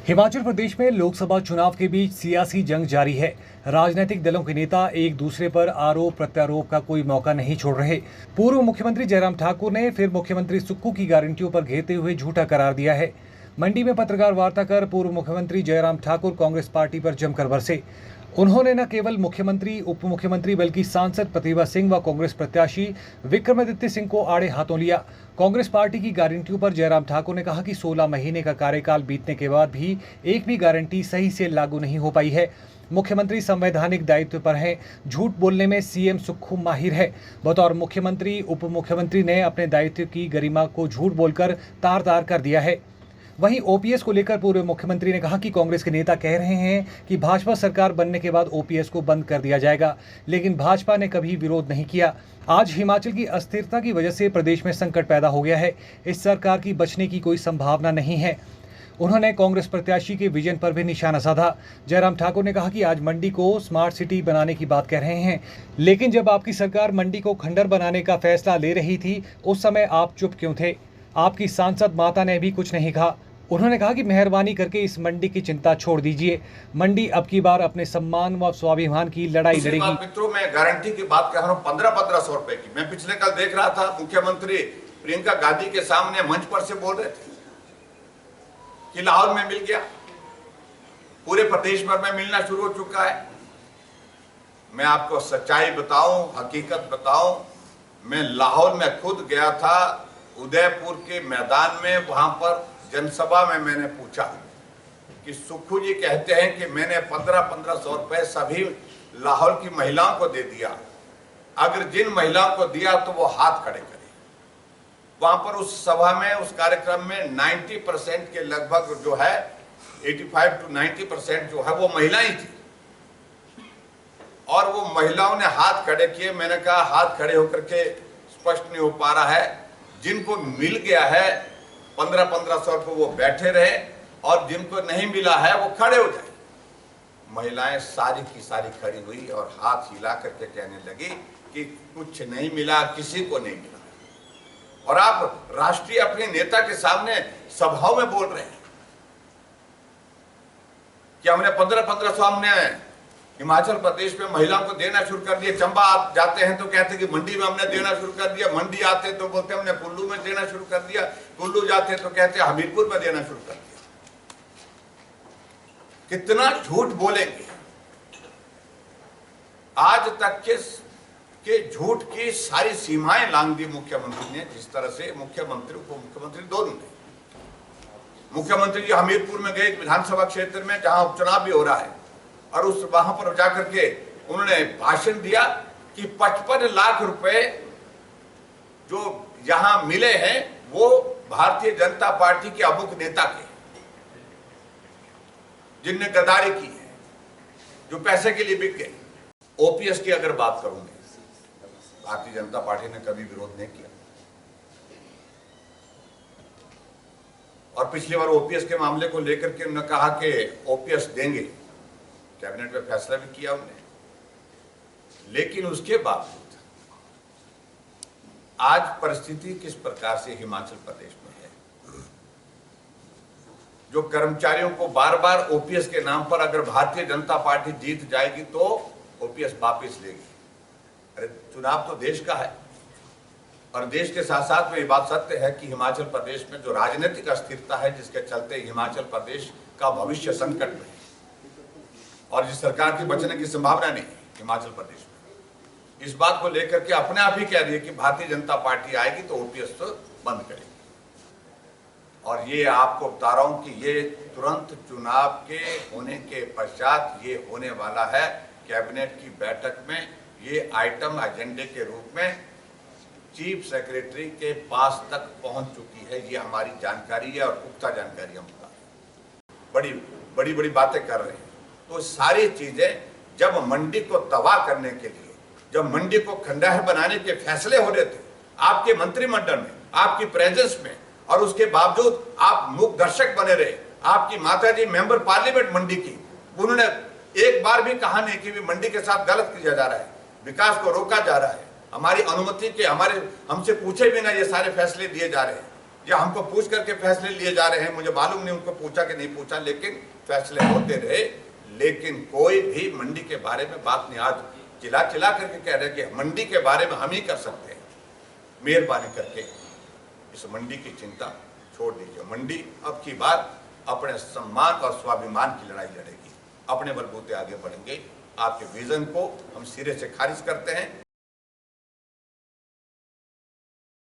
हिमाचल प्रदेश में लोकसभा चुनाव के बीच सियासी जंग जारी है। राजनीतिक दलों के नेता एक दूसरे पर आरोप प्रत्यारोप का कोई मौका नहीं छोड़ रहे। पूर्व मुख्यमंत्री जयराम ठाकुर ने फिर मुख्यमंत्री सुक्खू की गारंटियों पर घेरते हुए झूठा करार दिया है। मंडी में पत्रकार वार्ता कर पूर्व मुख्यमंत्री जयराम ठाकुर कांग्रेस पार्टी पर जमकर बरसे। उन्होंने न केवल मुख्यमंत्री, उप मुख्यमंत्री बल्कि सांसद प्रतिभा सिंह व कांग्रेस प्रत्याशी विक्रमादित्य सिंह को आड़े हाथों लिया। कांग्रेस पार्टी की गारंटियों पर जयराम ठाकुर ने कहा कि 16 महीने का कार्यकाल बीतने के बाद भी एक भी गारंटी सही से लागू नहीं हो पाई है। मुख्यमंत्री संवैधानिक दायित्व पर हैं। झूठ बोलने में सीएम सुक्खू माहिर है। बतौर मुख्यमंत्री, उप मुख्यमंत्री ने अपने दायित्व की गरिमा को झूठ बोलकर तार-तार कर दिया है। वहीं ओपीएस को लेकर पूर्व मुख्यमंत्री ने कहा कि कांग्रेस के नेता कह रहे हैं कि भाजपा सरकार बनने के बाद ओपीएस को बंद कर दिया जाएगा, लेकिन भाजपा ने कभी विरोध नहीं किया। आज हिमाचल की अस्थिरता की वजह से प्रदेश में संकट पैदा हो गया है। इस सरकार की बचने की कोई संभावना नहीं है। उन्होंने कांग्रेस प्रत्याशी के विजन पर भी निशाना साधा। जयराम ठाकुर ने कहा कि आज मंडी को स्मार्ट सिटी बनाने की बात कह रहे हैं, लेकिन जब आपकी सरकार मंडी को खंडर बनाने का फैसला ले रही थी, उस समय आप चुप क्यों थे? आपकी सांसद माता ने भी कुछ नहीं कहा। उन्होंने कहा कि मेहरबानी करके इस मंडी की चिंता छोड़ दीजिए। मंडी अब की बार अपने सम्मान व स्वाभिमान की लड़ाई लड़ेगी। मित्रों, मैं गारंटी की बात कर रहा हूँ 1500 रुपए की। मैं पिछले कल देख रहा था, मुख्यमंत्री प्रियंका गांधी के सामने मंच पर से बोल रहे थे कि लाहौर में मिल गया, पूरे प्रदेश भर में मिलना शुरू हो चुका है। मैं आपको सच्चाई बताऊं, हकीकत बताऊं, मैं लाहौर में खुद गया था, उदयपुर के मैदान में, वहां पर जनसभा में मैंने पूछा कि सुक्खू जी कहते हैं कि मैंने 1500 रुपए सभी लाहौर की महिलाओं को दे दिया, अगर जिन महिलाओं को दिया तो वो हाथ खड़े करें। वहां पर उस सभा में, उस कार्यक्रम में 90% के लगभग जो है 85 to 90% जो है वो महिलाएं थी, और वो महिलाओं ने हाथ खड़े किए। मैंने कहा हाथ खड़े होकर के स्पष्ट नहीं हो पा रहा है। जिनको मिल गया है 1500 रुपये वो बैठे रहे, और जिनको नहीं मिला है वो खड़े हो जाए। महिलाएं सारी की सारी खड़ी हुई और हाथ हिला करके कहने लगी कि कुछ नहीं मिला, किसी को नहीं मिला। और आप राष्ट्रीय अपने नेता के सामने सभाओं में बोल रहे हैं कि हमने 1500 हमने हिमाचल प्रदेश में महिलाओं को देना शुरू कर दिया। चंबा आप जाते हैं तो कहते हैं कि मंडी में हमने देना शुरू कर दिया, मंडी आते तो बोलते हमने कुल्लू में देना शुरू कर दिया, कुल्लू जाते तो कहते हमीरपुर में देना शुरू कर दिया। कितना झूठ बोलेंगे? आज तक के झूठ की सारी सीमाएं लांघ दी मुख्यमंत्री ने। जिस तरह से मुख्यमंत्री, उप मुख्यमंत्री दोनों ने, मुख्यमंत्री जी हमीरपुर में गए विधानसभा क्षेत्र में जहां उपचुनाव भी हो रहा है, और उस वहां पर जाकर के उन्होंने भाषण दिया कि 55 लाख रुपए जो यहां मिले हैं वो भारतीय जनता पार्टी के अमुक नेता के, जिनने गद्दारी की है, जो पैसे के लिए बिक गए। ओपीएस की अगर बात करूंगी, भारतीय जनता पार्टी ने कभी विरोध नहीं किया, और पिछली बार ओपीएस के मामले को लेकर के उन्होंने कहा कि ओपीएस देंगे, कैबिनेट में फैसला भी किया उन्होंने। लेकिन उसके बावजूद आज परिस्थिति किस प्रकार से हिमाचल प्रदेश में है, जो कर्मचारियों को बार बार ओपीएस के नाम पर, अगर भारतीय जनता पार्टी जीत जाएगी तो ओपीएस वापस लेगी। अरे चुनाव तो देश का है, और देश के साथ साथ में ये बात सत्य है कि हिमाचल प्रदेश में जो राजनीतिक अस्थिरता है, जिसके चलते हिमाचल प्रदेश का भविष्य संकट में है, और जिस सरकार की बचने की संभावना नहीं है हिमाचल प्रदेश में, इस बात को लेकर के अपने आप ही कह रही है कि भारतीय जनता पार्टी आएगी तो ओपीएस तो बंद करेगी। और ये आपको बता रहा हूं कि ये तुरंत चुनाव के होने के पश्चात ये होने वाला है। कैबिनेट की बैठक में ये आइटम एजेंडे के रूप में चीफ सेक्रेटरी के पास तक पहुंच चुकी है। ये हमारी जानकारी है और पुख्ता जानकारी हम बड़ी बड़ी बातें कर रहे हैं। तो सारी चीजें जब मंडी को तबाह करने के लिए, जब मंडी को खंडहर बनाने के फैसले हो रहे थे आपके मंत्रिमंडल में, आपकी प्रेजेंस में, और उसके बावजूद आप मूक दर्शक बने रहे। आपकी माताजी मेंबर पार्लियामेंट मंडी की, उन्होंने एक बार भी कहा नहीं कि मंडी के साथ गलत किया जा रहा है, विकास को रोका जा रहा है, हमारी अनुमति के, हमसे पूछे बिना ये सारे फैसले दिए जा रहे हैं। या हमको पूछ करके फैसले लिए जा रहे हैं, मुझे मालूम नहीं उनको पूछा कि नहीं पूछा, लेकिन फैसले होते रहे। लेकिन कोई भी मंडी के बारे में बात नहीं, आज चिल्ला चिल्ला करके कह रहे हैं कि मंडी के बारे में हम ही कर सकते हैं। मेहरबानी करके इस मंडी की चिंता छोड़ दीजिए। मंडी अब की बार अपने सम्मान और स्वाभिमान की लड़ाई लड़ेगी, अपने बलबूते आगे बढ़ेंगे। आपके विजन को हम सिरे से खारिज करते हैं।